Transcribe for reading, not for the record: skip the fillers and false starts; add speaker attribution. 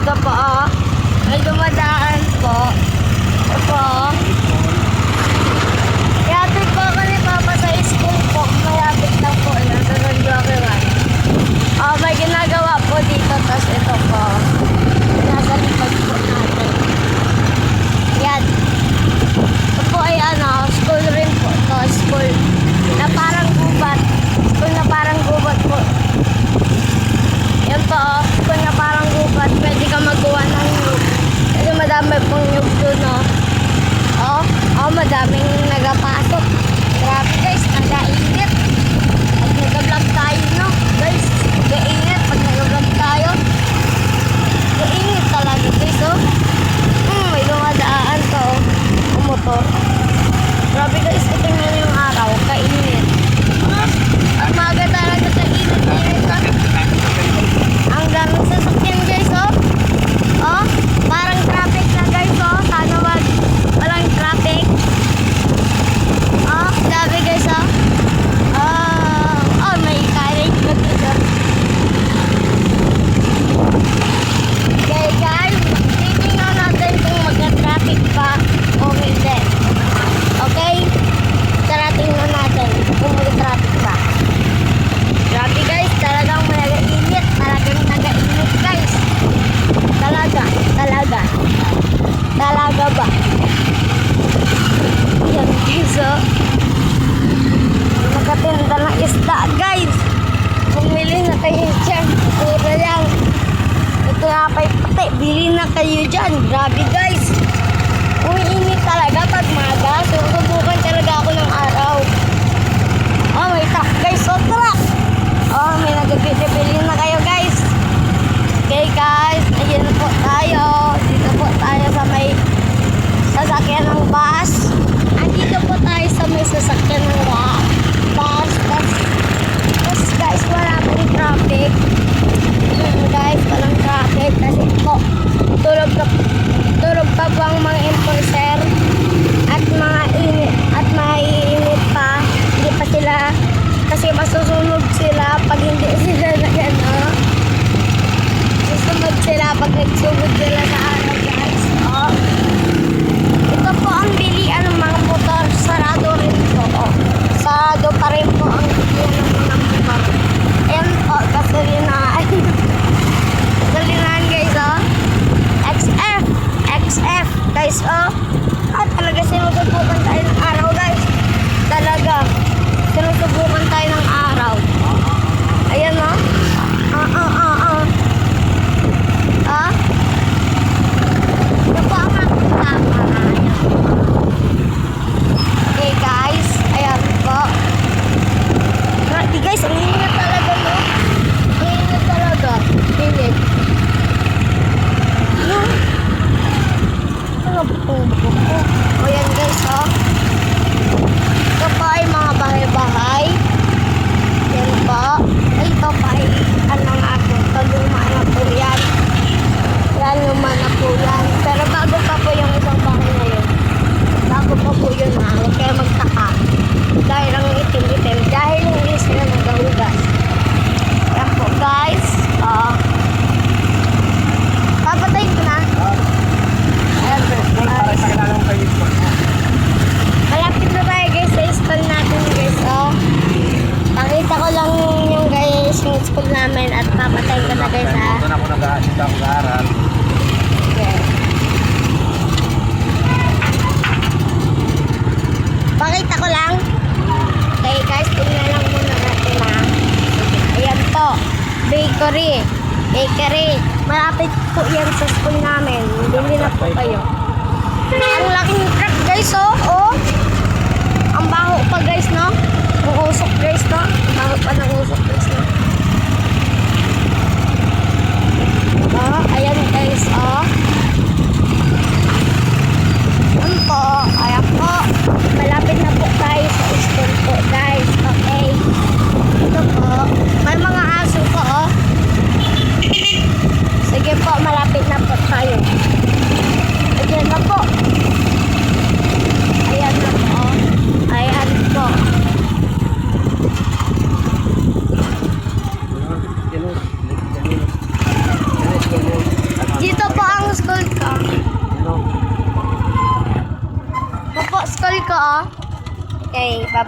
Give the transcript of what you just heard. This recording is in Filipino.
Speaker 1: Ito po, oh. May dumadaan po. Ito po. Ihatid po ako ni Papa sa school po. Malapit lang po yun. Sa Nandyokewan. Oh, may ginagawa po dito. Tapos ito po. Nasa likod po natin. Yan. Ito po ay ano, school rin po. Ito, school na parang gubat. School na parang gubat po. Yan po, oh. School na parang gubat. Pwede ka magawa ng nyug. Kasi madami pong nyug doon, oh. Oh, madaming nagapasok. Grabe guys, nag-ainit. Pag nag-vlog tayo, no? Guys, nag-ainit. Pag nag-vlog tayo, nag-ainit talaga guys, oh. May dumadaan to, oh. Motor. Grabe guys, tingnan yung araw, kainit. Umaga talaga sa init-init, oh. Ang daming sasakyan guys, oh. Oh, parang traffic na guys, oh. Sana walang traffic. Oh, grabe guys, oh. Oh, may carriage na dito. Okay guys, titingnan natin kung magka-traffic pa o hindi. Okay? Tara, tingnan natin kung magka-traffic pa. Grabe guys, talagang nag-init. Talagang nag-init guys. Talaga ba? Yan guys, oh. Nakatinda ng isda guys. Bumili na kayo dyan. Pura lang. Ito nga pa'y pati. Bili na kayo dyan. Grabe guys. Umiinit talaga pag maga. Susubukan talaga ako ng araw. Oh, may truck guys. So truck. Oh, may nagabili na kayo guys. Okay guys, ayun na po tayo. Dito po tayo sa may sasakyan ng bus. Andito po tayo sa may sasakyan ng bus. Tapos guys, wala pong traffic. Guys, walang traffic. Kasi po, tulog pa po ang mga enforcer. At mga maiinit pa. Hindi pa sila, kasi masusunog sila pag hindi sila nag-ano. Susunod sila pag nagsugod sila sa araw guys. Oh. Ito po ang bilian ng mga motor. Sarado rin po. Oh. Sarado pa rin po ang bilian ng mga motor. Ayan po, gasolinahan. Gasolinahan guys, oh. XF guys, oh. Talaga sinusubukan tayo ng araw guys. Talaga sinusubukan tayo ng araw. Ayan, oh. Ito po ang tama. Okay guys, ayan po. Grabe guys, ang init talaga, no? Ang init talaga. Init. Ano po? O yan guys, oh. Ito po ay mga bahay-bahay. Yan po. Ito pa ay ano nga po. Luma na po yan. Yan, luma na po yan. Pero bago pa po yung isang bahay na yun. Bago pa po yun, ha. Huwag kayo magtaka. Dahil ang itim-itim. Dahil hindi sila nagahugas. Yan po guys. Papatay ko na. Ayan po. Malapit na tayo guys sa school natin guys. Pakita ko lang yung guys yung school namin at papatay ko na guys, ha.
Speaker 2: Doon ako nag-aaral.
Speaker 1: Okay. Pakita ko lang. Okay guys, tingnan lang muna natin, ha. Ayan po. Bakery. Malapit po yan sa school namin. Bili na po kayo. Ang laking truck guys, oh. Oh. Ang baho pa guys, no? Ang usok guys, no? Ang baho pa ng usok guys, no? Ayan guys, oh. Ayan po. Ayan po. Malapit na po tayo sa school po guys. Okay. Ito po. May mga aso po, oh. Sige po, malapit na po tayo. Ayan na po. Ayan na po. Ayan po. school ko, oh. Okay, bye.